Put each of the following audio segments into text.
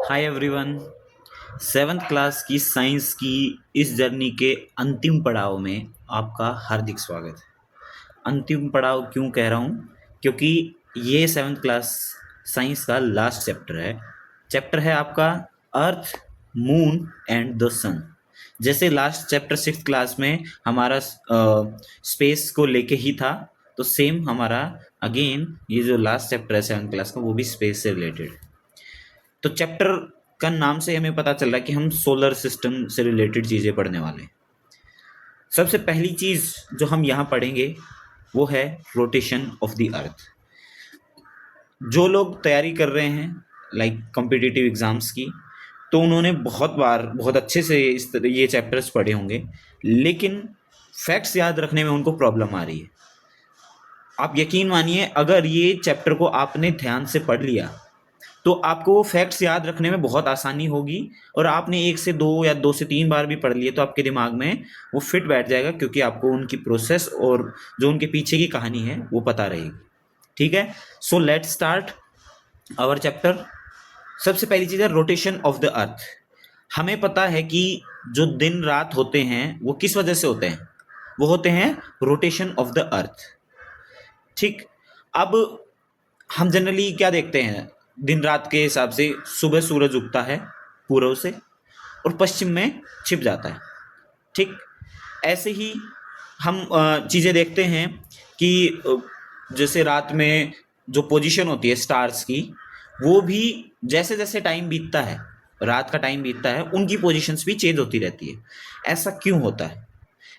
Hi everyone. Seventh class की science की इस जर्नी के अंतिम पड़ाव में आपका हार्दिक स्वागत है। अंतिम पड़ाव क्यों कह रहा हूँ? क्योंकि ये सेवन्थ क्लास साइंस का लास्ट चैप्टर है। चैप्टर है आपका अर्थ, मून एंड द सन। जैसे लास्ट चैप्टर सिक्स क्लास में हमारा स्पेस को लेके ही था, तो सेम हमारा अगेन ये जो लास्ट चैप्टर है सेवन्थ क्लास का वो भी स्पेस से रिलेटेड है। तो चैप्टर का नाम से हमें पता चल रहा है कि हम सोलर सिस्टम से रिलेटेड चीज़ें पढ़ने वाले हैं। सबसे पहली चीज़ जो हम यहाँ पढ़ेंगे वो है रोटेशन ऑफ द अर्थ। जो लोग तैयारी कर रहे हैं लाइक कॉम्पिटिटिव एग्ज़ाम्स की, तो उन्होंने बहुत बार बहुत अच्छे से इस तरह ये चैप्टर्स पढ़े होंगे, लेकिन फैक्ट्स याद रखने में उनको प्रॉब्लम आ रही है। आप यकीन मानिए, अगर ये चैप्टर को आपने ध्यान से पढ़ लिया तो आपको वो फैक्ट्स याद रखने में बहुत आसानी होगी, और आपने एक से दो या दो से तीन बार भी पढ़ लिए तो आपके दिमाग में वो फिट बैठ जाएगा, क्योंकि आपको उनकी प्रोसेस और जो उनके पीछे की कहानी है वो पता रहेगी। ठीक है, so let's start our chapter. सबसे पहली चीज़ है रोटेशन ऑफ द अर्थ। हमें पता है कि जो दिन रात होते हैं वो किस वजह से होते हैं? वो होते हैं रोटेशन ऑफ द अर्थ। ठीक, अब हम जनरली क्या देखते हैं? दिन रात के हिसाब से सुबह सूरज उगता है पूर्व से और पश्चिम में छिप जाता है। ठीक, ऐसे ही हम चीज़ें देखते हैं कि जैसे रात में जो पोजीशन होती है स्टार्स की, वो भी जैसे जैसे टाइम बीतता है, रात का टाइम बीतता है, उनकी पोजीशंस भी चेंज होती रहती है। ऐसा क्यों होता है?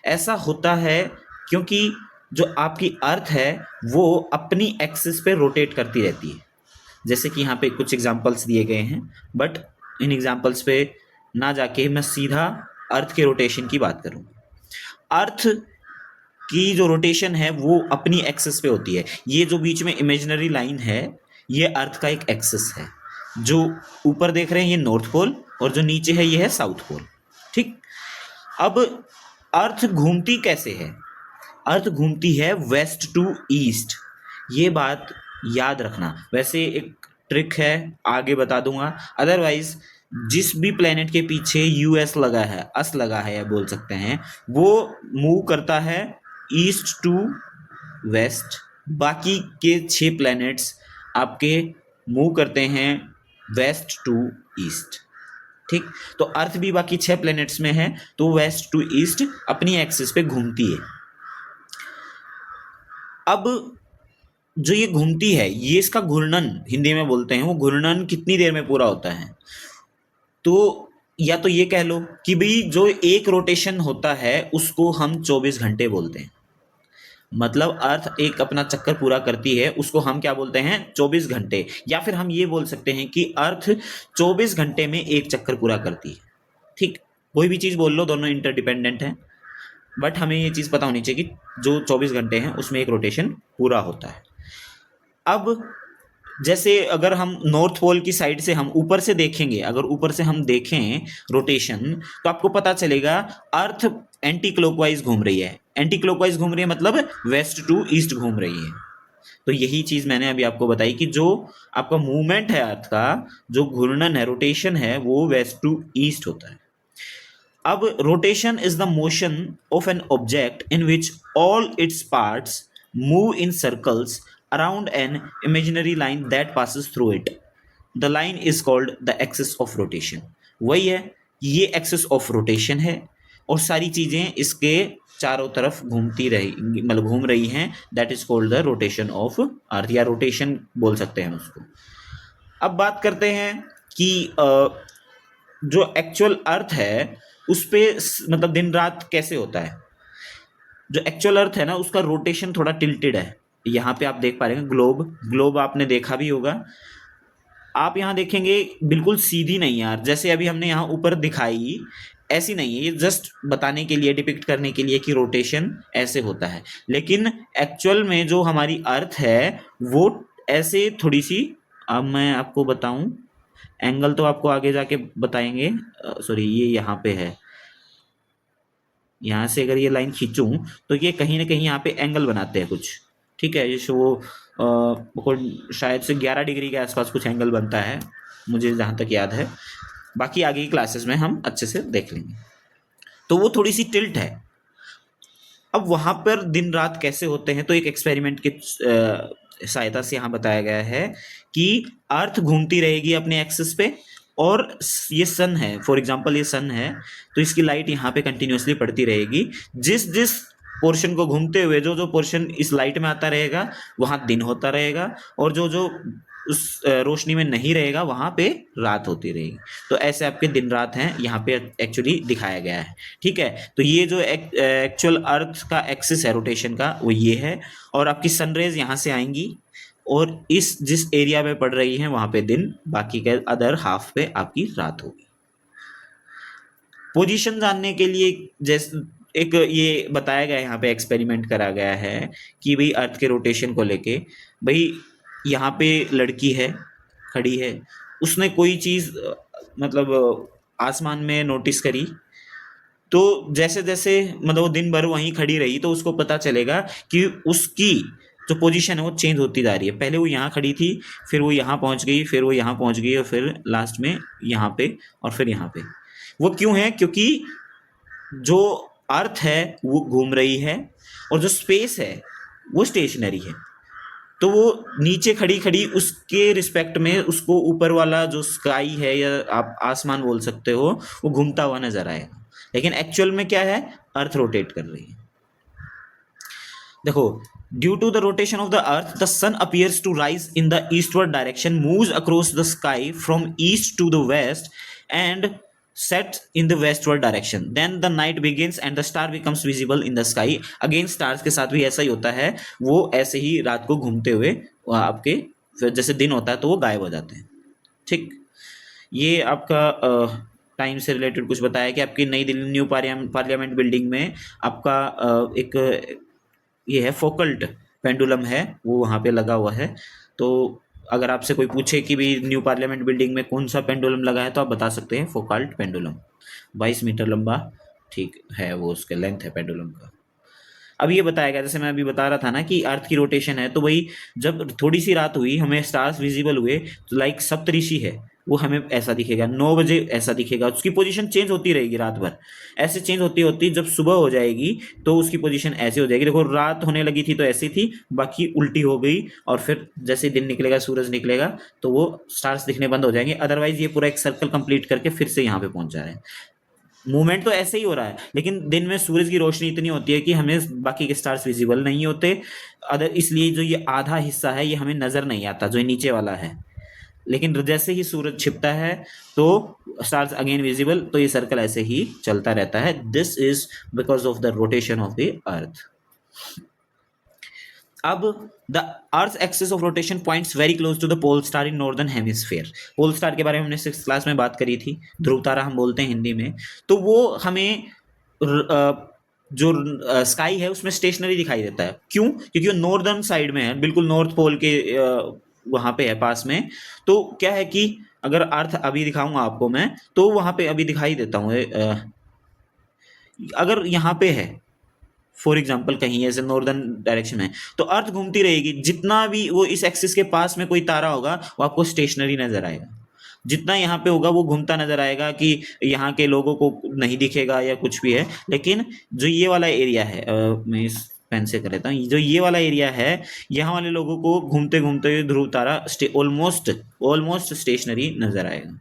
ऐसा होता है क्योंकि जो आपकी अर्थ है वो अपनी एक्सिस पे रोटेट करती रहती है। जैसे कि यहाँ पे कुछ एग्जांपल्स दिए गए हैं, बट इन एग्जांपल्स पे ना जाके मैं सीधा अर्थ के रोटेशन की बात करूँ। अर्थ की जो रोटेशन है वो अपनी एक्सिस पे होती है। ये जो बीच में इमेजिनरी लाइन है, ये अर्थ का एक एक्सिस है। जो ऊपर देख रहे हैं ये नॉर्थ पोल, और जो नीचे है ये है साउथ पोल। ठीक, अब अर्थ घूमती कैसे है? अर्थ घूमती है वेस्ट टू ईस्ट। ये बात याद रखना। वैसे एक ट्रिक है, आगे बता दूंगा। अदरवाइज जिस भी प्लेनेट के पीछे यूएस लगा है, अस लगा है या बोल सकते हैं, वो मूव करता है ईस्ट टू वेस्ट। बाकी के 6 प्लैनेट्स आपके मूव करते हैं वेस्ट टू ईस्ट। ठीक, तो अर्थ भी बाकी 6 प्लैनेट्स में है, तो वेस्ट टू ईस्ट अपनी एक्सिस पे घूमती है। अब जो ये घूमती है, ये इसका घूर्णन हिंदी में बोलते हैं, वो घूर्णन कितनी देर में पूरा होता है? तो या तो ये कह लो कि भाई जो एक रोटेशन होता है उसको हम 24 घंटे बोलते हैं। मतलब अर्थ एक अपना चक्कर पूरा करती है, उसको हम क्या बोलते हैं? 24 घंटे। या फिर हम ये बोल सकते हैं कि अर्थ 24 घंटे में एक चक्कर पूरा करती है। ठीक, कोई भी चीज़ बोल लो, दोनों इंटरडिपेंडेंट हैं, बट हमें ये चीज़ पता होनी चाहिए कि जो 24 घंटे हैं उसमें एक रोटेशन पूरा होता है। अब जैसे अगर हम नॉर्थ पोल की साइड से हम ऊपर से देखेंगे, अगर ऊपर से हम देखें रोटेशन, तो आपको पता चलेगा अर्थ एंटी क्लॉकवाइज घूम रही है। एंटी क्लॉकवाइज घूम रही है मतलब वेस्ट टू ईस्ट घूम रही है। तो यही चीज़ मैंने अभी आपको बताई कि जो आपका मूवमेंट है अर्थ का, जो घूर्णन है, रोटेशन है, वो वेस्ट टू ईस्ट होता है। अब rotation is the motion of an object in which all its parts move in circles around an imaginary line that passes through it. The line is called the axis of rotation. वही है, ये axis of rotation है, और सारी चीज़ें इसके चारों तरफ घूमती रही, मतलब घूम रही हैं। That is called the rotation of अर्थ, या रोटेशन बोल सकते हैं उसको। अब बात करते हैं कि जो एक्चुअल अर्थ है उस पे मतलब दिन रात कैसे होता है। जो एक्चुअल अर्थ है ना, उसका रोटेशन थोड़ा टिल्टेड है। यहाँ पे आप देख पा रहे हैं ग्लोब, ग्लोब आपने देखा भी होगा। आप यहाँ देखेंगे बिल्कुल सीधी नहीं यार, जैसे अभी हमने यहाँ ऊपर दिखाई, ऐसी नहीं है। ये जस्ट बताने के लिए, डिपिक्ट करने के लिए कि रोटेशन ऐसे होता है, लेकिन एक्चुअल में जो हमारी अर्थ है वो ऐसे थोड़ी सी, अब मैं आपको बताऊं, एंगल तो आपको आगे जाके बताएंगे। सॉरी, ये यहाँ पे है। यहाँ से अगर ये लाइन खींचूं तो ये कहीं ना कहीं यहाँ पे एंगल बनाते हैं कुछ। ठीक है, जैसे वो शायद से 11 डिग्री के आसपास कुछ एंगल बनता है, मुझे जहाँ तक याद है, बाकी आगे की क्लासेस में हम अच्छे से देख लेंगे। तो वो थोड़ी सी टिल्ट है। अब वहाँ पर दिन रात कैसे होते हैं, तो एक एक्सपेरिमेंट की सहायता से यहाँ बताया गया है कि अर्थ घूमती रहेगी अपने एक्सिस पे, और ये सन है, फॉर एग्जांपल ये सन है, तो इसकी लाइट यहाँ पे कंटिन्यूअसली पड़ती रहेगी। जिस जिस पोर्शन को घूमते हुए जो जो पोर्शन इस लाइट में आता रहेगा वहाँ दिन होता रहेगा, और जो जो उस रोशनी में नहीं रहेगा वहाँ पे रात होती रहेगी। तो ऐसे आपके दिन रात हैं यहाँ पे एक्चुअली दिखाया गया है। ठीक है, तो ये जो एक्चुअल अर्थ का एक्सिस है रोटेशन का वो ये है, और आपकी सनरेज यहाँ से आएंगी और इस जिस एरिया में पड़ रही है वहाँ पे दिन, बाकी के अदर हाफ पे आपकी रात होगी। पोजीशन जानने के लिए जैसे एक ये बताया गया है, यहाँ पे एक्सपेरिमेंट करा गया है कि भाई अर्थ के रोटेशन को लेके, भाई यहाँ पे लड़की है खड़ी है, उसने कोई चीज़ मतलब आसमान में नोटिस करी, तो जैसे जैसे मतलब वो दिन भर वहीं खड़ी रही तो उसको पता चलेगा कि उसकी जो पोजीशन है वो चेंज होती जा रही है। पहले वो यहाँ खड़ी थी, फिर वो यहाँ पहुँच गई, फिर वो यहाँ पहुँच गई, और फिर लास्ट में यहाँ पे, और फिर यहाँ पे। वो क्यों है? क्योंकि जो अर्थ है वो घूम रही है और जो स्पेस है वो स्टेशनरी है। तो वो नीचे खड़ी खड़ी उसके रिस्पेक्ट में उसको ऊपर वाला जो स्काई है या आप आसमान बोल सकते हो वो घूमता हुआ नजर आएगा, लेकिन एक्चुअल में क्या है, अर्थ रोटेट कर रही है। देखो, due to the rotation of the earth the sun appears to rise in the eastward direction, moves across the sky from east to the west and set in the westward direction, then the night begins and the star becomes visible in the sky. Again stars के साथ भी ऐसा ही होता है, वो ऐसे ही रात को घूमते हुए आपके फिर जैसे दिन होता है तो वो गायब हो जाते हैं। ठीक, ये आपका टाइम से रिलेटेड कुछ बताया कि आपकी नई दिल्ली न्यू पार्लियामेंट बिल्डिंग में आपका एक ये है फोकल्ट पेंडुलम है, वो वहाँ पे लगा हुआ है। तो अगर आपसे कोई पूछे कि भी न्यू पार्लियामेंट बिल्डिंग में कौन सा पेंडुलम लगा है तो आप बता सकते हैं फोकल्ट पेंडुलम, 22 मीटर लंबा, ठीक है, वो उसके लेंथ है पेंडुलम का। अब ये बताया गया, जैसे मैं अभी बता रहा था ना कि अर्थ की रोटेशन है, तो भाई जब थोड़ी सी रात हुई हमें स्टार्स विजिबल हुए, तो लाइक सप्तऋषि है वो हमें ऐसा दिखेगा, 9 बजे ऐसा दिखेगा, उसकी पोजीशन चेंज होती रहेगी रात भर, ऐसे चेंज होती होती जब सुबह हो जाएगी तो उसकी पोजीशन ऐसी हो जाएगी। देखो रात होने लगी थी तो ऐसी थी, बाकी उल्टी हो गई, और फिर जैसे दिन निकलेगा सूरज निकलेगा तो वो स्टार्स दिखने बंद हो जाएंगे। अदरवाइज ये पूरा एक सर्कल कंप्लीट करके फिर से यहाँ पे पहुंच जा रहे हैं। मूवमेंट तो ऐसे ही हो रहा है, लेकिन दिन में सूरज की रोशनी इतनी होती है कि हमें बाकी के स्टार्स विजिबल नहीं होते, अदर इसलिए जो ये आधा हिस्सा है ये हमें नज़र नहीं आता जो नीचे वाला है, लेकिन जैसे ही सूरज छिपता है तो स्टार्स अगेन विजिबल, तो ये सर्कल ऐसे ही चलता रहता है। This is because of the rotation of the earth. अब the earth axis of rotation points very close to the pole star in northern hemisphere. Pole star के बारे में हमने 6th क्लास में बात करी थी, ध्रुव तारा हम बोलते हैं हिंदी में। तो वो हमें जो स्काई है उसमें स्टेशनरी दिखाई देता है। क्यों? क्योंकि वो नॉर्दर्न साइड में है, बिल्कुल नॉर्थ पोल के वहाँ पे है पास में। तो क्या है कि अगर अर्थ अभी दिखाऊंगा आपको मैं, तो वहाँ पे अभी दिखाई देता हूँ, अगर यहाँ पे है फॉर एग्जाम्पल कहीं ऐसे नॉर्दर्न डायरेक्शन में, तो अर्थ घूमती रहेगी, जितना भी वो इस एक्सिस के पास में कोई तारा होगा वो आपको स्टेशनरी नजर आएगा, जितना यहाँ पे होगा वो घूमता नजर आएगा कि यहाँ के लोगों को नहीं दिखेगा या कुछ भी है। लेकिन जो ये वाला एरिया है, मैं इस पेन से कर लेता हूँ, जो ये वाला एरिया है यहाँ वाले लोगों को घूमते घूमते हुए ध्रुव तारा ऑलमोस्ट स्टेशनरी नजर आएगा।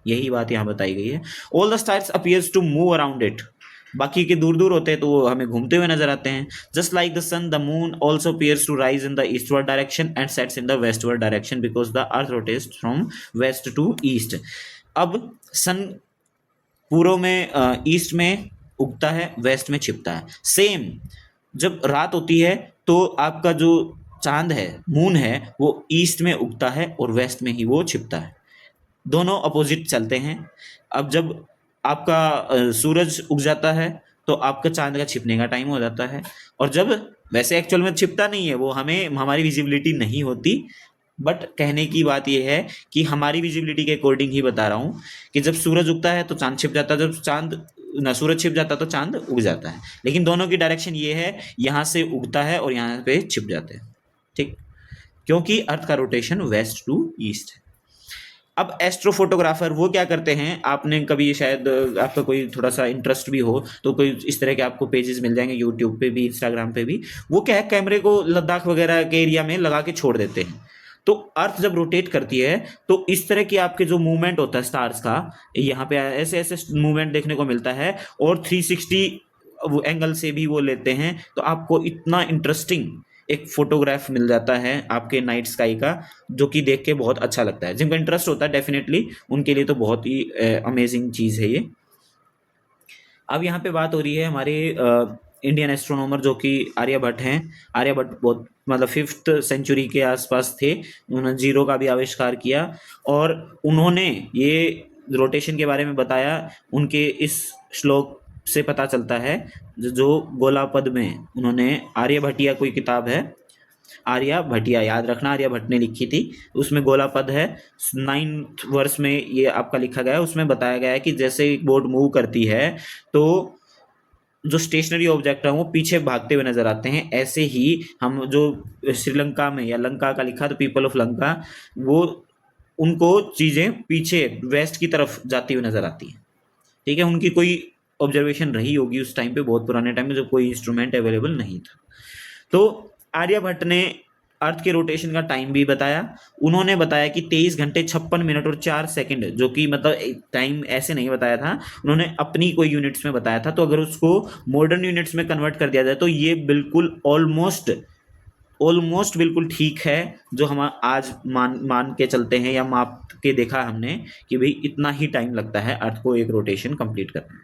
यही बात यहाँ बताई गई है। All the stars appears to move around it, बाकी के दूर दूर होते हैं तो वो हमें घूमते हुए नजर आते हैं। Just like the sun the moon also appears to rise in the eastward direction and sets in the westward direction because the earth rotates from west to east. अब सन पूर्व में ईस्ट में उगता है, वेस्ट में छिपता है। Same जब रात होती है तो आपका जो चांद है, मून है, वो ईस्ट में उगता है और वेस्ट में ही वो छिपता है, दोनों अपोजिट चलते हैं। अब जब आपका सूरज उग जाता है तो आपका चांद का छिपने का टाइम हो जाता है, और जब वैसे एक्चुअल में छिपता नहीं है वो, हमें हमारी विजिबिलिटी नहीं होती, बट कहने की बात यह है कि हमारी विजिबिलिटी के अकॉर्डिंग ही बता रहा हूँ कि जब सूरज उगता है तो चांद छिप जाता है, जब चांद ना सूरज छिप जाता है तो चांद उग जाता है, लेकिन दोनों की डायरेक्शन ये है, यहाँ से उगता है और यहाँ पे छिप जाते हैं। ठीक, क्योंकि अर्थ का रोटेशन वेस्ट टू ईस्ट है। अब एस्ट्रोफोटोग्राफर वो क्या करते हैं, आपने कभी शायद आपका कोई थोड़ा सा इंटरेस्ट भी हो तो कोई इस तरह के आपको पेजेस मिल जाएंगे यूट्यूब पे भी, इंस्टाग्राम पे भी। वो क्या है, कैमरे को लद्दाख वगैरह के एरिया में लगा के छोड़ देते हैं। तो अर्थ जब रोटेट करती है तो इस तरह की आपके जो मूवमेंट होता है स्टार्स का, यहाँ पे ऐसे ऐसे मूवमेंट देखने को मिलता है, और 360 एंगल से भी वो लेते हैं, तो आपको इतना इंटरेस्टिंग एक फोटोग्राफ मिल जाता है आपके नाइट स्काई का, जो कि देख के बहुत अच्छा लगता है। जिनका इंटरेस्ट होता है डेफिनेटली उनके लिए तो बहुत ही अमेजिंग चीज़ है ये। अब यहाँ पे बात हो रही है हमारे इंडियन एस्ट्रोनॉमर जो कि आर्यभट्ट हैं। आर्यभट्ट बहुत मतलब 5th सेंचुरी के आसपास थे। उन्होंने जीरो का भी आविष्कार किया, और उन्होंने ये रोटेशन के बारे में बताया। उनके इस श्लोक से पता चलता है, जो गोलापद में उन्होंने, आर्यभट्टिया कोई किताब है, आर्या भटिया, याद रखना, आर्या भट्ट ने लिखी थी, उसमें गोलापद है, 9th वर्ष में ये आपका लिखा गया है। उसमें बताया गया है कि जैसे बोट मूव करती है तो जो स्टेशनरी ऑब्जेक्ट है वो पीछे भागते हुए नजर आते हैं। ऐसे ही हम जो श्रीलंका में, या लंका का लिखा तो पीपल ऑफ लंका, वो उनको चीज़ें पीछे वेस्ट की तरफ जाती हुई नजर आती हैं। ठीक है, उनकी कोई ऑब्जर्वेशन रही होगी उस टाइम पे, बहुत पुराने टाइम में, जब कोई इंस्ट्रूमेंट अवेलेबल नहीं था। तो आर्यभट्ट ने अर्थ के रोटेशन का टाइम भी बताया। उन्होंने बताया कि 23 घंटे 56 मिनट और 4 सेकंड, जो कि मतलब टाइम ऐसे नहीं बताया था, उन्होंने अपनी कोई यूनिट्स में बताया था। तो अगर उसको मॉडर्न यूनिट्स में कन्वर्ट कर दिया जाए तो ये बिल्कुल ऑलमोस्ट बिल्कुल ठीक है, जो हम आज मान के चलते हैं, या माप के देखा हमने कि भाई इतना ही टाइम लगता है अर्थ को एक रोटेशन कंप्लीट करने में।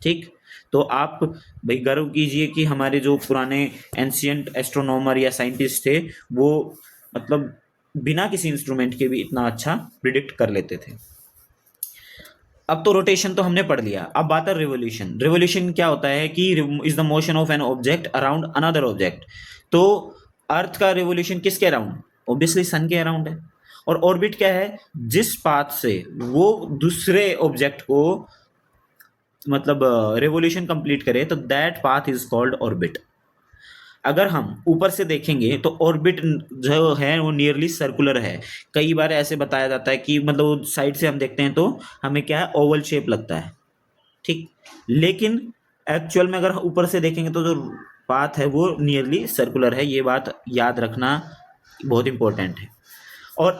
ठीक, तो आप भाई गर्व कीजिए कि हमारे जो पुराने एंशियंट एस्ट्रोनॉमर या साइंटिस्ट थे, वो मतलब बिना किसी इंस्ट्रूमेंट के भी इतना अच्छा प्रिडिक्ट कर लेते थे। अब तो रोटेशन तो हमने पढ़ लिया, अब बात है रिवोल्यूशन। रिवोल्यूशन क्या होता है कि is the motion of an object around another object. तो अर्थ का रिवोल्यूशन किसके अराउंड? ऑब्वियसली सन के अराउंड है। और ऑर्बिट क्या है? जिस पाथ से वो दूसरे ऑब्जेक्ट को मतलब रेवोल्यूशन कंप्लीट करे, तो that path is called orbit. अगर हम ऊपर से देखेंगे तो ऑर्बिट जो है वो नियरली सर्कुलर है। कई बार ऐसे बताया जाता है कि मतलब साइड से हम देखते हैं तो हमें क्या है, ओवल शेप लगता है। ठीक, लेकिन एक्चुअल में अगर ऊपर से देखेंगे तो जो पाथ है वो नियरली सर्कुलर है। ये बात याद रखना बहुत इंपॉर्टेंट है। और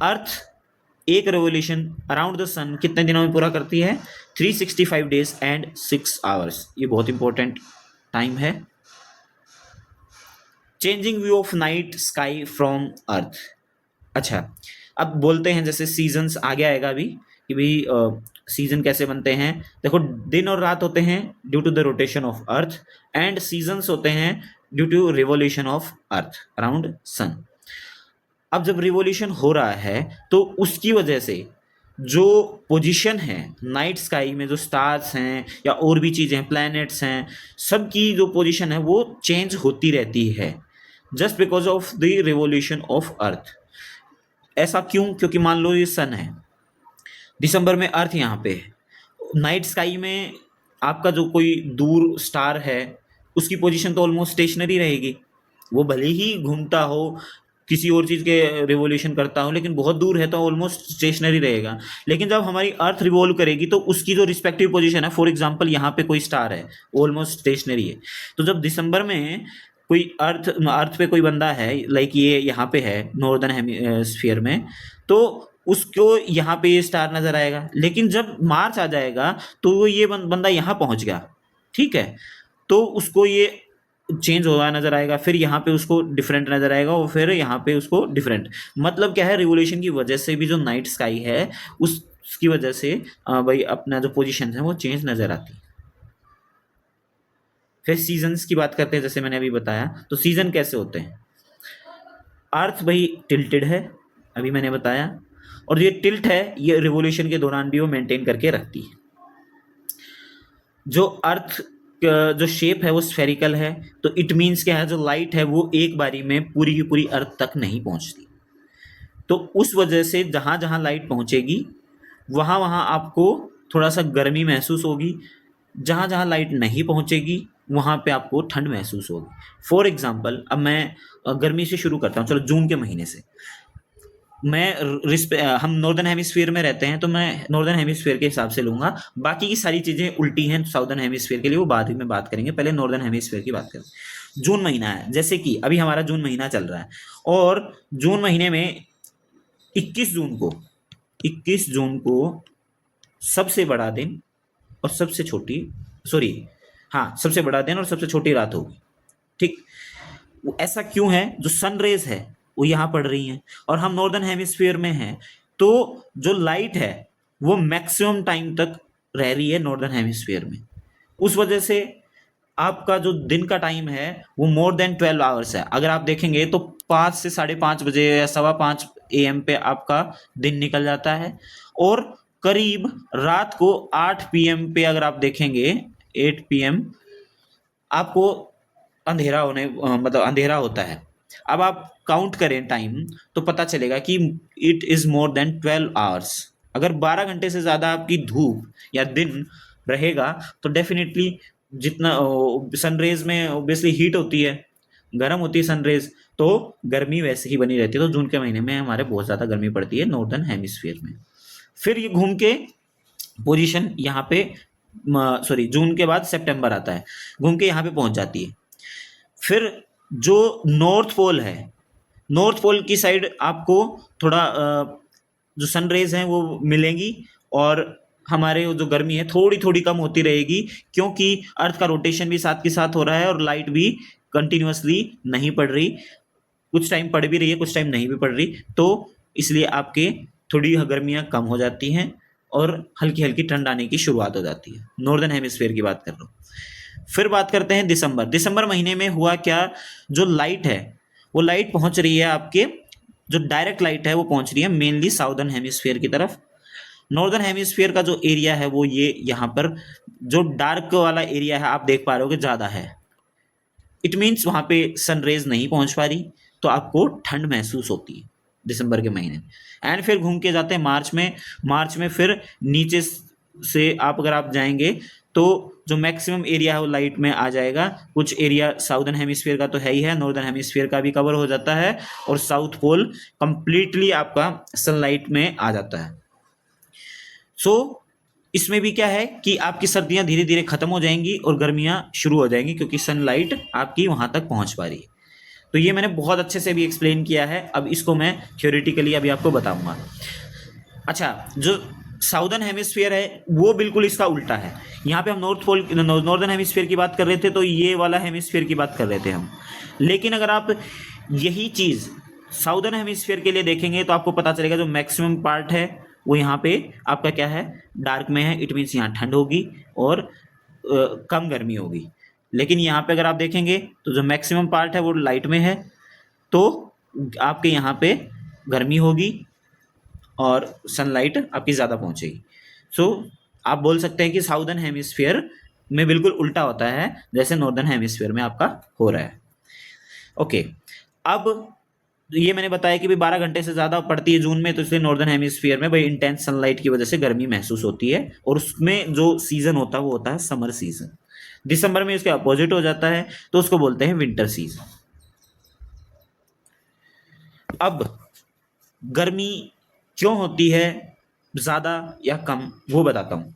अर्थ एक रेवोल्यूशन अराउंड द सन कितने दिनों में पूरा करती है? 365 डेज एंड 6 आवर्स। ये बहुत इंपॉर्टेंट टाइम है। Changing view of night sky from earth. अच्छा, अब बोलते हैं जैसे सीजन्स आगे आएगा अभी कि भाई सीजन कैसे बनते हैं। देखो, दिन और रात होते हैं due to the rotation of earth, and seasons होते हैं due to revolution of earth around sun. अब जब रिवोल्यूशन हो रहा है तो उसकी वजह से जो पोजीशन है नाइट स्काई में, जो स्टार्स हैं या और भी चीज़ें हैं, प्लैनेट्स हैं, सबकी जो पोजीशन है वो चेंज होती रहती है, just because of the revolution of अर्थ। ऐसा क्यों? क्योंकि मान लो ये सन है, दिसंबर में अर्थ यहाँ पे है, नाइट स्काई में आपका जो कोई दूर स्टार है उसकी पोजीशन तो ऑलमोस्ट स्टेशनरी रहेगी। वो भले ही घूमता हो, किसी और चीज़ के रिवोल्यूशन करता हो, लेकिन बहुत दूर है तो ऑलमोस्ट स्टेशनरी रहेगा। लेकिन जब हमारी अर्थ रिवॉल्व करेगी तो उसकी जो रिस्पेक्टिव पोजीशन है, फॉर एग्जांपल यहाँ पे कोई स्टार है, ऑलमोस्ट स्टेशनरी है। तो जब दिसंबर में कोई अर्थ पे कोई बंदा है, लाइक ये यहाँ पे है नॉर्दर्न हेमिस्फीयर में, तो उसको यहाँ पे ये स्टार नजर आएगा। लेकिन जब मार्च आ जाएगा तो वो ये बंदा यहाँ पहुँच गया, ठीक है, तो उसको ये चेंज हुआ नजर आएगा, फिर यहाँ पे उसको डिफरेंट नजर आएगा, और फिर यहाँ पे उसको डिफरेंट। मतलब क्या है, रिवोल्यूशन की वजह से भी जो नाइट स्काई है उसकी वजह से भाई अपना जो पोजीशन है वो चेंज नजर आती है। फिर सीजन्स की बात करते हैं, जैसे मैंने अभी बताया। तो सीजन कैसे होते हैं? अर्थ भाई टिल्टेड है, अभी मैंने बताया, और ये टिल्ट है ये रिवोल्यूशन के दौरान भी वो मेंटेन करके रखती है। जो अर्थ जो शेप है वो स्फेरिकल है, तो इट मीन्स क्या है, जो लाइट है वो एक बारी में पूरी की पूरी अर्थ तक नहीं पहुंचती। तो उस वजह से जहाँ जहाँ लाइट पहुंचेगी वहाँ वहाँ आपको थोड़ा सा गर्मी महसूस होगी। जहाँ जहाँ लाइट नहीं पहुंचेगी वहाँ पे आपको ठंड महसूस होगी। फॉर एग्जाम्पल, अब मैं गर्मी से शुरू करता हूँ, चलो जून के महीने से। हम नॉर्दर्न हेमिस्फीयर में रहते हैं, तो मैं नॉर्दर्न हेमिस्फीयर के हिसाब से लूंगा। बाकी की सारी चीज़ें उल्टी हैं साउदर्न हेमिस्फीयर के लिए, वो बाद में बात करेंगे, पहले नॉर्दर्न हेमिस्फीयर की बात करें। जून महीना है, जैसे कि अभी हमारा जून महीना चल रहा है, और जून महीने में 21 जून को सबसे बड़ा दिन और सबसे छोटी, सॉरी हाँ, सबसे बड़ा दिन और सबसे छोटी रात होगी। ठीक, वो ऐसा क्यों है? जो सनरेज है वो यहाँ पड़ रही हैं, और हम नॉर्दर्न हेमिस्फीयर में हैं, तो जो लाइट है वो मैक्सिमम टाइम तक रह रही है नॉर्दर्न हेमिस्फीयर में। उस वजह से आपका जो दिन का टाइम है वो मोर देन 12 आवर्स है। अगर आप देखेंगे तो 5 से 5:30 बजे या 5:15 AM पे आपका दिन निकल जाता है, और करीब रात को 8 PM पे अगर आप देखेंगे, 8 PM आपको अंधेरा मतलब अंधेरा होता है। अब आप काउंट करें टाइम, तो पता चलेगा कि it is more than 12 hours. अगर 12 घंटे से ज़्यादा आपकी धूप या दिन रहेगा, तो डेफिनेटली जितना सनरेज में ऑब्वियसली हीट होती है, गर्म होती है सनरेज, तो गर्मी वैसे ही बनी रहती है। तो जून के महीने में हमारे बहुत ज़्यादा गर्मी पड़ती है नॉर्दर्न हेमिस्फीयर में। फिर ये घूम के पोजीशन यहाँ पे, सॉरी, जून के बाद सितंबर आता है, घूम के यहाँ पे पहुँच जाती है। फिर जो नॉर्थ पोल है, नॉर्थ पोल की साइड आपको थोड़ा जो सनरेज हैं वो मिलेंगी, और हमारे जो गर्मी है थोड़ी थोड़ी कम होती रहेगी, क्योंकि अर्थ का रोटेशन भी साथ के साथ हो रहा है और लाइट भी कंटिन्यूअसली नहीं पड़ रही। कुछ टाइम पड़ भी रही है, कुछ टाइम नहीं भी पड़ रही, तो इसलिए आपके थोड़ी गर्मियाँ कम हो जाती हैं और हल्की हल्की ठंड आने की शुरुआत हो जाती है। नॉर्दर्न हेमिस्फीयर की बात कर रहा हूँ। फिर बात करते हैं दिसंबर। दिसंबर महीने में हुआ क्या? जो लाइट है वो लाइट पहुंच रही है आपके, जो डायरेक्ट लाइट है वो पहुंच रही है मेनली साउदर्न हेमिस्फीयर की तरफ। नॉर्दर्न हेमिस्फीयर का जो एरिया है वो ये यहाँ पर जो डार्क वाला एरिया है आप देख पा रहे हो कि ज़्यादा है। इट मीन्स वहाँ पे सनरेज नहीं पहुँच पा रही, तो आपको ठंड महसूस होती है दिसंबर के महीने में। एंड फिर घूम के जाते हैं मार्च में। मार्च में फिर नीचे से अगर आप जाएंगे तो जो मैक्सिमम एरिया है वो लाइट में आ जाएगा। कुछ एरिया साउदर्न हेमिस्फीयर का तो है ही है, नॉर्दर्न हेमिस्फीयर का भी कवर हो जाता है, और साउथ पोल कंप्लीटली आपका सनलाइट में आ जाता है। सो इसमें भी क्या है कि आपकी सर्दियां धीरे धीरे खत्म हो जाएंगी और गर्मियां शुरू हो जाएंगी, क्योंकि सनलाइट आपकी वहां तक पहुंच पा रही है। तो ये मैंने बहुत अच्छे से भी एक्सप्लेन किया है, अब इसको मैं थ्योरेटिकली अभी आपको बताऊंगा। अच्छा, जो साउदर्न हेमिस्फीयर है वो बिल्कुल इसका उल्टा है। यहाँ पे हम नॉर्दर्न हेमिस्फीयर की बात कर रहे थे, तो ये वाला हेमिस्फीयर की बात कर रहे थे हम। लेकिन अगर आप यही चीज़ साउदर्न हेमिस्फीयर के लिए देखेंगे तो आपको पता चलेगा जो मैक्सिमम पार्ट है वो यहाँ पे आपका क्या है, डार्क में है। इट मीन्स यहाँ ठंड होगी और कम गर्मी होगी। लेकिन यहाँ पे अगर आप देखेंगे तो जो मैक्सिमम पार्ट है वो लाइट में है, तो आपके यहाँ पे गर्मी होगी और सनलाइट आपकी ज़्यादा पहुँचेगी। सो आप बोल सकते हैं कि साउदर्न हेमिस्फीयर में बिल्कुल उल्टा होता है जैसे नॉर्दर्न हेमिस्फीयर में आपका हो रहा है। ओके, अब ये मैंने बताया कि भाई 12 घंटे से ज़्यादा पड़ती है जून में, तो इसलिए नॉर्दर्न हेमिस्फीयर में भाई इंटेंस सनलाइट की वजह से गर्मी महसूस होती है, और उसमें जो सीज़न होता है वो होता है समर सीज़न। दिसंबर में इसके अपोजिट हो जाता है, तो उसको बोलते हैं विंटर सीजन। अब गर्मी क्यों होती है ज़्यादा या कम, वो बताता हूँ।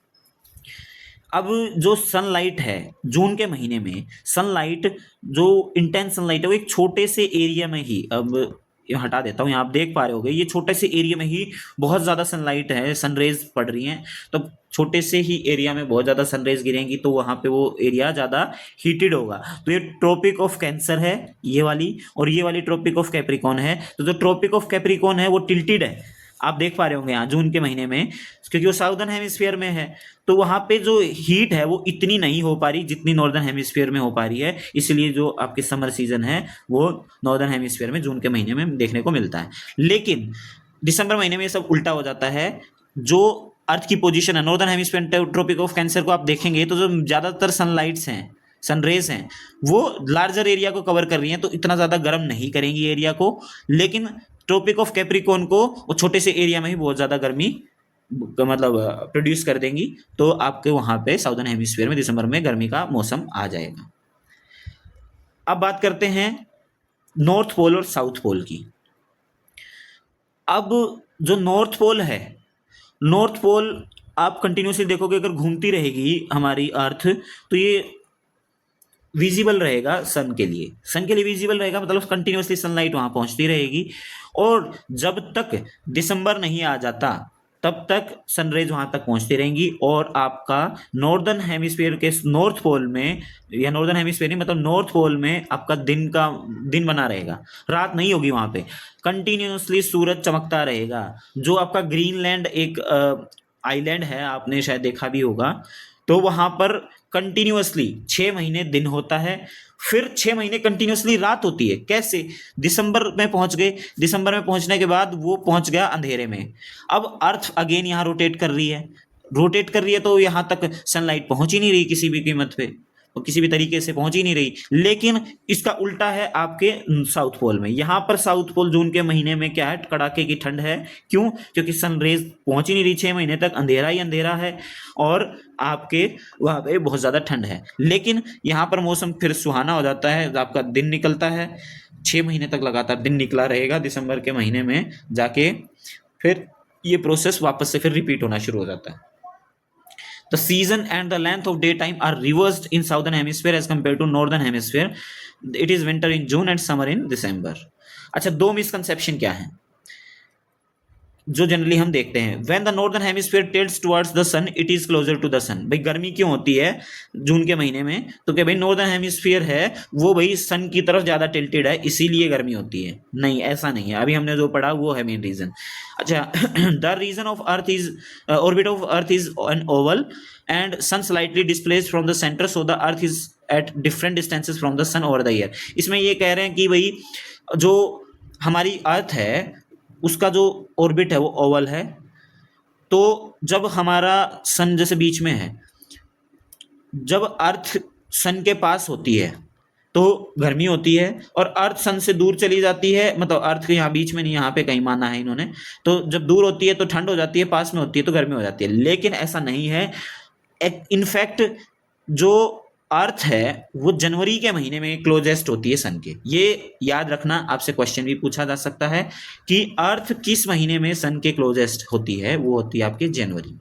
अब जो सनलाइट है जून के महीने में, सनलाइट जो इंटेंस सनलाइट है वो एक छोटे से एरिया में ही, अब ये हटा देता हूँ, यहाँ आप देख पा रहे होगे ये छोटे से एरिया में ही बहुत ज़्यादा सनलाइट है, सनरेज पड़ रही हैं। तो छोटे से ही एरिया में बहुत ज़्यादा सनरेज गिरेंगी, तो वहाँ पे वो एरिया ज़्यादा हीटेड होगा। तो ये ट्रॉपिक ऑफ कैंसर है ये वाली, और ये वाली ट्रॉपिक ऑफ कैप्रिकॉन है। तो जो ट्रॉपिक ऑफ कैप्रिकॉन है वो टिल्टेड है, आप देख पा रहे होंगे यहाँ जून के महीने में, क्योंकि वो साउदर्न हेमिस्फीयर में है। तो वहाँ पे जो हीट है वो इतनी नहीं हो पा रही जितनी नॉर्दर्न हेमिस्फीयर में हो पा रही है, इसलिए जो आपके समर सीजन है वो नॉर्दर्न हेमिस्फीयर में जून के महीने में देखने को मिलता है। लेकिन दिसंबर महीने में ये सब उल्टा हो जाता है। जो अर्थ की पोजीशन है northern hemisphere tropic of cancer को आप देखेंगे तो जो ज़्यादातर सनलाइट्स हैं, सनरेज हैं, वो लार्जर एरिया को कवर कर रही हैं, तो इतना ज़्यादा गर्म नहीं करेंगी एरिया को। लेकिन ट्रॉपिक ऑफ कैप्रिकॉन को वो छोटे से एरिया में ही बहुत ज़्यादा गर्मी मतलब प्रोड्यूस कर देंगी, तो आपके वहाँ पे साउदर्न हेमिस्फीयर में दिसंबर में गर्मी का मौसम आ जाएगा। अब बात करते हैं नॉर्थ पोल और साउथ पोल की। अब जो नॉर्थ पोल है, नॉर्थ पोल आप कंटिन्यूसली देखोगे अगर घूमती रहेगी हमारी अर्थ, तो ये विजिबल रहेगा सन के लिए। सन के लिए विजिबल रहेगा मतलब कंटिन्यूसली सनलाइट वहाँ पहुँचती रहेगी, और जब तक दिसंबर नहीं आ जाता तब तक सनरेज वहाँ तक पहुँचती रहेंगी, और आपका नॉर्दर्न हेमिस्फीयर के नॉर्थ पोल में, या नॉर्दर्न हेमिस्फीयर नहीं मतलब नॉर्थ पोल में आपका दिन बना रहेगा, रात नहीं होगी वहाँ पे, कंटिन्यूसली सूरज चमकता रहेगा। जो आपका ग्रीनलैंड एक आइलैंड है, आपने शायद देखा भी होगा, तो वहाँ पर कंटिन्यूसली 6 महीने दिन होता है, फिर 6 महीने कंटिन्यूसली रात होती है। कैसे? दिसंबर में पहुंच गए, दिसंबर में पहुंचने के बाद वो पहुंच गया अंधेरे में। अब अर्थ अगेन यहाँ रोटेट कर रही है, तो यहाँ तक सनलाइट पहुंच ही नहीं रही किसी भी कीमत पे, और किसी भी तरीके से पहुंच ही नहीं रही। लेकिन इसका उल्टा है आपके साउथ पोल में। यहाँ पर साउथ पोल जून के महीने में क्या है, कड़ाके की ठंड है। क्यों? क्योंकि सनरेज पहुंच ही नहीं रही, 6 महीने तक अंधेरा ही अंधेरा है, और आपके वहाँ पे बहुत ज़्यादा ठंड है। लेकिन यहाँ पर मौसम फिर सुहाना हो जाता है, आपका दिन निकलता है, 6 महीने तक लगातार दिन निकला रहेगा, दिसंबर के महीने में जाके फिर ये प्रोसेस वापस से फिर रिपीट होना शुरू हो जाता है। The season and the length of daytime are reversed in southern hemisphere as compared to northern hemisphere. It is winter in June and summer in December. अच्छा, 2 मिसकंसेप्शन क्या है जो जनरली हम देखते हैं? When the northern hemisphere tilts towards the sun, it is closer to the sun. भाई गर्मी क्यों होती है जून के महीने में? तो क्या भाई नॉर्दर्न हेमिस्फीयर है वो भाई सन की तरफ ज़्यादा टिल्टेड है इसीलिए गर्मी होती है? नहीं, ऐसा नहीं है। अभी हमने जो पढ़ा वो है मेन रीज़न। अच्छा, the reason of earth is orbit of earth is an oval and sun slightly displaced from the center, so the earth is at different distances from the sun over the year. इसमें ये कह रहे हैं कि भाई जो हमारी अर्थ है उसका जो ऑर्बिट है वो ओवल है, तो जब हमारा सन जैसे बीच में है, जब अर्थ सन के पास होती है तो गर्मी होती है, और अर्थ सन से दूर चली जाती है, मतलब अर्थ के यहाँ बीच में नहीं, यहाँ पे कहीं माना है इन्होंने, तो जब दूर होती है तो ठंड हो जाती है, पास में होती है तो गर्मी हो जाती है। लेकिन ऐसा नहीं है। इनफैक्ट जो अर्थ है वो जनवरी के महीने में क्लोजेस्ट होती है सन के। ये याद रखना, आपसे क्वेश्चन भी पूछा जा सकता है कि अर्थ किस महीने में सन के क्लोजेस्ट होती है, वो होती है आपके जनवरी।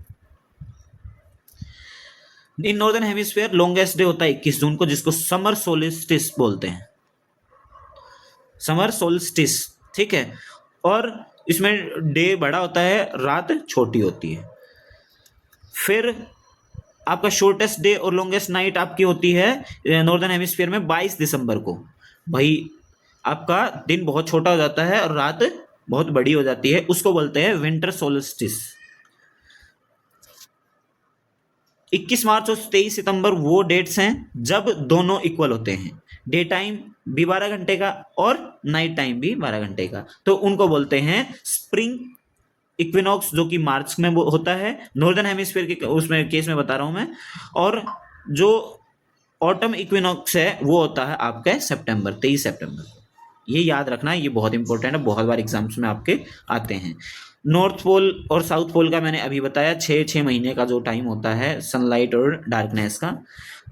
In northern hemisphere longest day होता है 21 जून को, जिसको समर सोलिस्टिस बोलते हैं, समर सोलिस्टिस, ठीक है। और इसमें डे बड़ा होता है, रात छोटी होती है। फिर आपका शॉर्टेस्ट डे और लॉन्गेस्ट नाइट आपकी होती है नॉर्दर्न हेमिस्फीयर में 22 दिसंबर को। भाई आपका दिन बहुत छोटा हो जाता है और रात बहुत बड़ी हो जाती है, उसको बोलते हैं विंटर सोलिस्टिस। 21 मार्च और 23 सितंबर वो डेट्स हैं जब दोनों इक्वल होते हैं, डे टाइम भी 12 घंटे का और नाइट टाइम भी 12 घंटे का, तो उनको बोलते हैं स्प्रिंग इक्विनॉक्स, जो कि मार्च में वो होता है नॉर्दर्न हेमिस्फीयर के उसमें केस में बता रहा हूं मैं। और जो ऑटम इक्विनॉक्स है वो होता है आपका सितंबर, 23 सितंबर को। ये याद रखना, ये बहुत इंपॉर्टेंट है, बहुत बार एग्जाम्स में आपके आते हैं। नॉर्थ पोल और साउथ पोल का मैंने अभी बताया, 6 महीने का जो टाइम होता है सनलाइट और डार्कनेस का।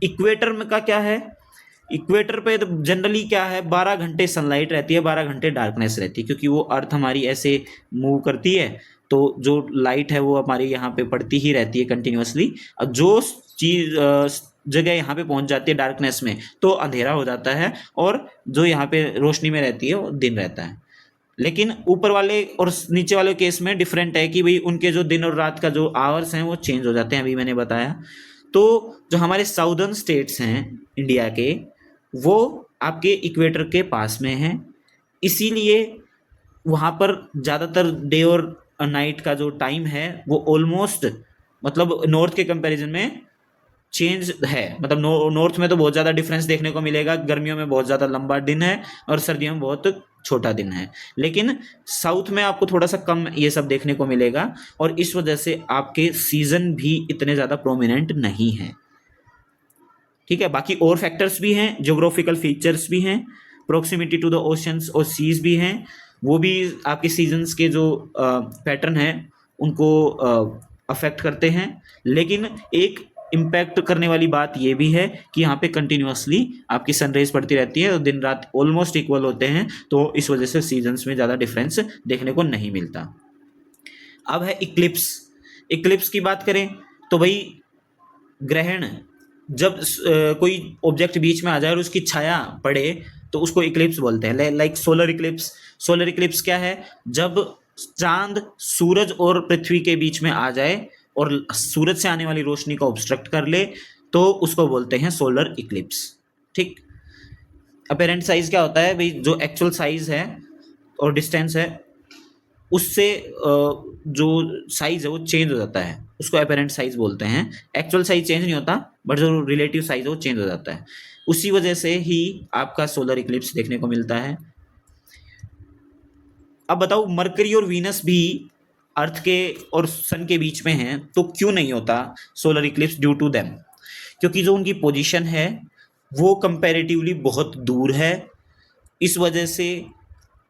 इक्वेटर में का क्या है? इक्वेटर पे तो जनरली क्या है, 12 घंटे सनलाइट रहती है, 12 घंटे डार्कनेस रहती है, क्योंकि वो अर्थ हमारी ऐसे मूव करती है, तो जो लाइट है वो हमारे यहाँ पे पड़ती ही रहती है कंटिन्यूसली। अब जो चीज़ जगह यहाँ पे पहुँच जाती है डार्कनेस में तो अंधेरा हो जाता है, और जो यहाँ पे रोशनी में रहती है वो दिन रहता है। लेकिन ऊपर वाले और नीचे वाले केस में डिफरेंट है कि भाई उनके जो दिन और रात का जो आवर्स हैं वो चेंज हो जाते हैं, अभी मैंने बताया। तो जो हमारे साउदर्न स्टेट्स हैं इंडिया के, वो आपके इक्वेटर के पास में हैं, इसीलिए वहाँ पर ज़्यादातर डे और नाइट का जो टाइम है वो ऑलमोस्ट, मतलब नॉर्थ के कंपैरिजन में चेंज है। मतलब नॉर्थ में तो बहुत ज़्यादा डिफरेंस देखने को मिलेगा, गर्मियों में बहुत ज़्यादा लंबा दिन है और सर्दियों में बहुत छोटा दिन है। लेकिन साउथ में आपको थोड़ा सा कम ये सब देखने को मिलेगा, और इस वजह से आपके सीजन भी इतने ज़्यादा प्रोमिनेंट नहीं हैं, ठीक है। बाकी और फैक्टर्स भी हैं, ज्योग्राफिकल फीचर्स भी हैं, प्रोक्सिमिटी टू द ओशंस और सीज भी हैं, वो भी आपके सीजन्स के जो पैटर्न है उनको अफेक्ट करते हैं। लेकिन एक इम्पैक्ट करने वाली बात ये भी है कि यहाँ पे कंटिन्यूअसली आपकी सनरेज पड़ती रहती है और दिन रात ऑलमोस्ट इक्वल होते हैं, तो इस वजह से सीजन्स में ज़्यादा डिफरेंस देखने को नहीं मिलता। अब है इक्लिप्स। इक्लिप्स की बात करें तो भाई ग्रहण, जब कोई ऑब्जेक्ट बीच में आ जाए और उसकी छाया पड़े तो उसको इक्लिप्स बोलते हैं। Like solar Eclipse. Solar Eclipse क्या है? जब चांद सूरज और पृथ्वी के बीच में आ जाए और सूरज से आने वाली रोशनी को ऑब्स्ट्रक्ट कर ले तो उसको बोलते हैं सोलर इक्लिप्स। ठीक। अपेरेंट साइज क्या होता है भाई? जो एक्चुअल साइज है और डिस्टेंस है उससे जो साइज है वो चेंज हो जाता है, उसको अपेरेंट साइज बोलते हैं। एक्चुअल साइज चेंज नहीं होता बट जो रिलेटिव साइज है वो चेंज हो जाता है। उसी वजह से ही आपका सोलर इक्लिप्स देखने को मिलता है। अब बताओ, मरकरी और वीनस भी अर्थ के और सन के बीच में हैं तो क्यों नहीं होता solar eclipse due to them? क्योंकि जो उनकी पोजीशन है वो कंपैरेटिवली बहुत दूर है। इस वजह से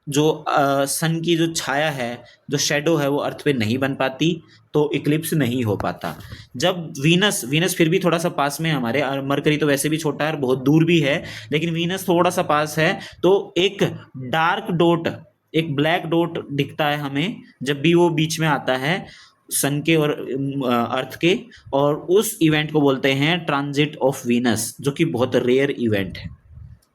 जो सन की जो छाया है, जो शेडो है, वो अर्थ पे नहीं बन पाती, तो इक्लिप्स नहीं हो पाता। जब वीनस फिर भी थोड़ा सा पास में है हमारे, और मरकरी तो वैसे भी छोटा है और बहुत दूर भी है, लेकिन वीनस थोड़ा सा पास है, तो एक डार्क डॉट, एक ब्लैक डॉट दिखता है हमें जब भी वो बीच में आता है सन के और अर्थ के, और उस इवेंट को बोलते हैं ट्रांजिट ऑफ वीनस, जो कि बहुत रेयर इवेंट है।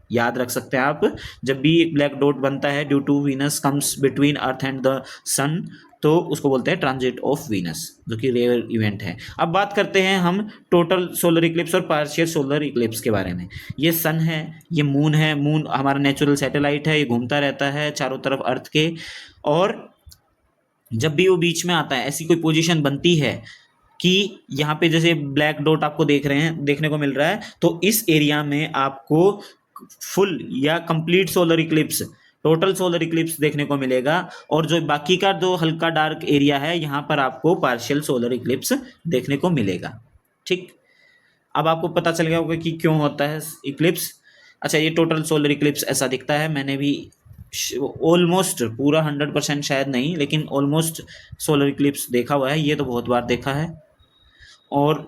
याद रख सकते हैं आप, जब भी एक ब्लैक डॉट बनता है due to Venus comes between earth and the sun, तो उसको बोलते हैं ट्रांजिट ऑफ वीनस, जो कि रेयर इवेंट है। अब बात करते हैं हम टोटल सोलर इक्लिप्स और पार्शियल सोलर इक्लिप्स के बारे में। ये सन है, ये मून है। मून हमारा नेचुरल सैटेलाइट है, ये घूमता रहता है चारों तरफ अर्थ के, और जब भी वो बीच में आता है ऐसी कोई पोजीशन बनती है कि यहाँ पे जैसे ब्लैक डॉट आपको देखने को मिल रहा है, तो इस एरिया में आपको फुल या complete solar Eclipse, total solar Eclipse देखने को मिलेगा, और जो बाकी का जो हल्का डार्क एरिया है यहाँ पर आपको पार्शियल सोलर इक्लिप्स देखने को मिलेगा। ठीक। अब आपको पता चल गया होगा कि क्यों होता है इक्लिप्स। अच्छा, ये टोटल सोलर इक्लिप्स ऐसा दिखता है। मैंने भी ऑलमोस्ट पूरा 100% शायद नहीं, लेकिन ऑलमोस्ट सोलर इक्लिप्स देखा हुआ है। ये तो बहुत बार देखा है, और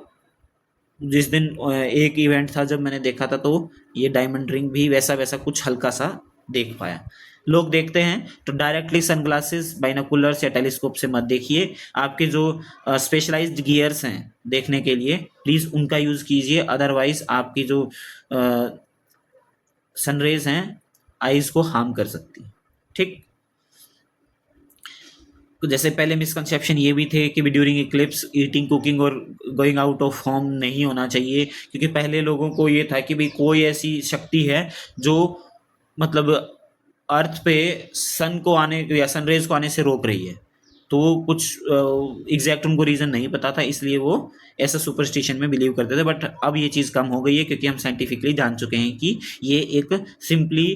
जिस दिन एक इवेंट था जब मैंने देखा था तो ये डायमंड रिंग भी वैसा कुछ हल्का सा देख पाया। लोग देखते हैं तो डायरेक्टली सनग्लासेस, बाइनोकुलर्स या टेलीस्कोप से मत देखिए। आपके जो स्पेशलाइज्ड गियर्स हैं देखने के लिए, प्लीज़ उनका यूज़ कीजिए, अदरवाइज आपकी जो सनरेज हैं आइज को हार्म कर सकती है। ठीक। तो जैसे पहले मिसकंसेप्शन ये भी थे कि ड्यूरिंग इक्लिप्स ईटिंग, कुकिंग और गोइंग आउट ऑफ होम नहीं होना चाहिए, क्योंकि पहले लोगों को ये था कि भाई कोई ऐसी शक्ति है जो मतलब अर्थ पे सन को आने या सनरेज को आने से रोक रही है। तो वो कुछ एग्जैक्ट उनको रीज़न नहीं पता था, इसलिए वो ऐसा सुपरस्टिशन में बिलीव करते थे। बट अब ये चीज़ कम हो गई है, क्योंकि हम साइंटिफिकली जान चुके हैं कि ये एक सिंपली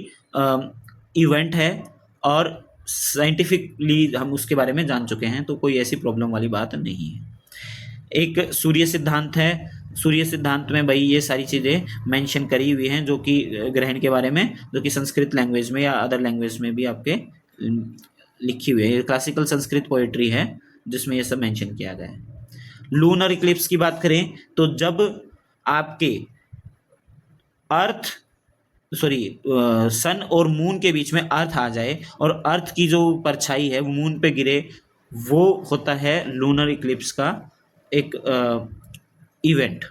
इवेंट है, और साइंटिफिकली हम उसके बारे में जान चुके हैं, तो कोई ऐसी प्रॉब्लम वाली बात नहीं है। एक सूर्य सिद्धांत है। सूर्य सिद्धांत में भाई ये सारी चीज़ें मेंशन करी हुई हैं, जो कि ग्रहण के बारे में, जो कि संस्कृत लैंग्वेज में या अदर लैंग्वेज में भी आपके लिखी हुई है। क्लासिकल संस्कृत पोइट्री है जिसमें ये सब मेंशन किया गया है। लूनर इक्लिप्स की बात करें तो जब आपके सन और मून के बीच में अर्थ आ जाए और अर्थ की जो परछाई है वो मून पे गिरे, वो होता है लूनर इक्लिप्स का एक इवेंट।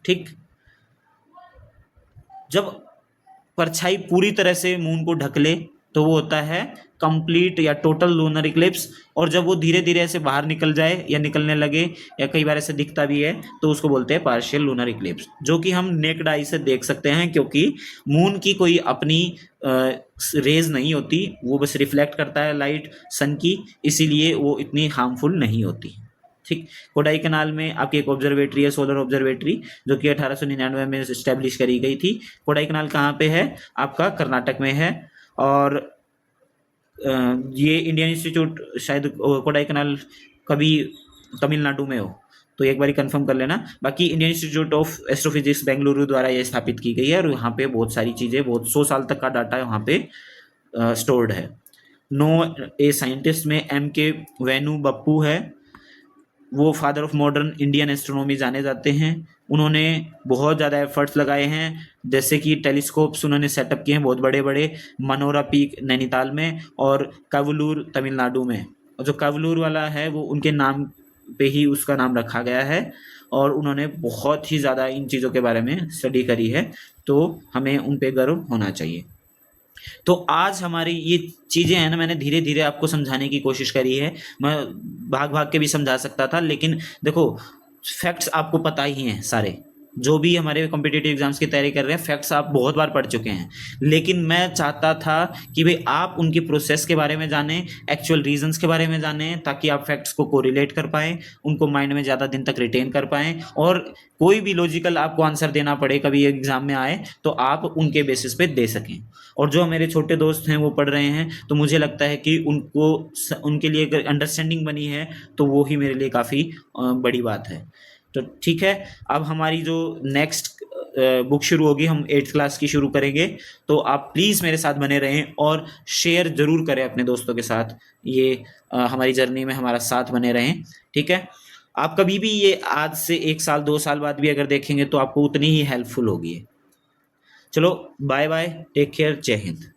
ठीक। जब परछाई पूरी तरह से मून को ढक ले तो वो होता है कंप्लीट या टोटल लूनर इक्लिप्स, और जब वो धीरे धीरे ऐसे बाहर निकल जाए या निकलने लगे या कई बार ऐसे दिखता भी है तो उसको बोलते हैं पार्शियल लूनर इक्लिप्स, जो कि हम नेक्ड आई से देख सकते हैं, क्योंकि मून की कोई अपनी रेज नहीं होती, वो बस रिफ्लेक्ट करता है लाइट सन की, इसीलिए वो इतनी हार्मफुल नहीं होती। ठीक। कोडाई कनाल में आपकी एक ऑब्जर्वेटरी है, सोलर ऑब्जर्वेटरी, जो कि 1899 में इस्टेब्लिश करी गई थी। कोडाई कनाल कहाँ पे है? आपका कर्नाटक में है, और ये इंडियन इंस्टीट्यूट शायद कोडाई कनाल कभी तमिलनाडु में हो, तो एक बार कंफर्म कर लेना। बाकी Indian institute of astrophysics Bengaluru द्वारा ये स्थापित की गई है, और यहाँ पे बहुत सारी चीज़ें, बहुत 100 साल तक का डाटा वहाँ पे स्टोर्ड है। नो ए साइंटिस्ट में M.K. वेनु बप्पू है, वो father of modern Indian astronomy जाने जाते हैं। उन्होंने बहुत ज़्यादा एफर्ट्स लगाए हैं, जैसे कि टेलीस्कोप्स उन्होंने सेटअप किए हैं बहुत बड़े बड़े, मनोरा पीक नैनीताल में और कावलूर तमिलनाडु में। और जो कावलूर वाला है वो उनके नाम पे ही उसका नाम रखा गया है, और उन्होंने बहुत ही ज़्यादा इन चीज़ों के बारे में स्टडी करी है, तो हमें उन पे गर्व होना चाहिए। तो आज हमारी ये चीज़ें हैं ना, मैंने धीरे धीरे आपको समझाने की कोशिश करी है। मैं भाग भाग के भी समझा सकता था, लेकिन देखो फैक्ट्स आपको पता ही हैं सारे, जो भी हमारे कॉम्पिटिटिव एग्जाम्स की तैयारी कर रहे हैं फैक्ट्स आप बहुत बार पढ़ चुके हैं। लेकिन मैं चाहता था कि भाई आप उनकी प्रोसेस के बारे में जानें, एक्चुअल रीजंस के बारे में जानें, ताकि आप फैक्ट्स को कोरिलेट कर पाएँ, उनको माइंड में ज़्यादा दिन तक रिटेन कर पाएँ, और कोई भी लॉजिकल आपको आंसर देना पड़े कभी एग्जाम में आए तो आप उनके बेसिस पे दे सकें। और जो मेरे छोटे दोस्त हैं वो पढ़ रहे हैं, तो मुझे लगता है कि उनको उनके लिए अगर अंडरस्टैंडिंग बनी है तो वो ही मेरे लिए काफ़ी बड़ी बात है। तो ठीक है, अब हमारी जो नेक्स्ट बुक शुरू होगी, हम 8th क्लास की शुरू करेंगे, तो आप प्लीज़ मेरे साथ बने रहें और शेयर ज़रूर करें अपने दोस्तों के साथ, ये हमारी जर्नी में हमारा साथ बने रहें। ठीक है, आप कभी भी ये आज से 1 साल 2 साल बाद भी अगर देखेंगे तो आपको उतनी ही हेल्पफुल होगी। चलो बाय बाय, टेक केयर, जय हिंद।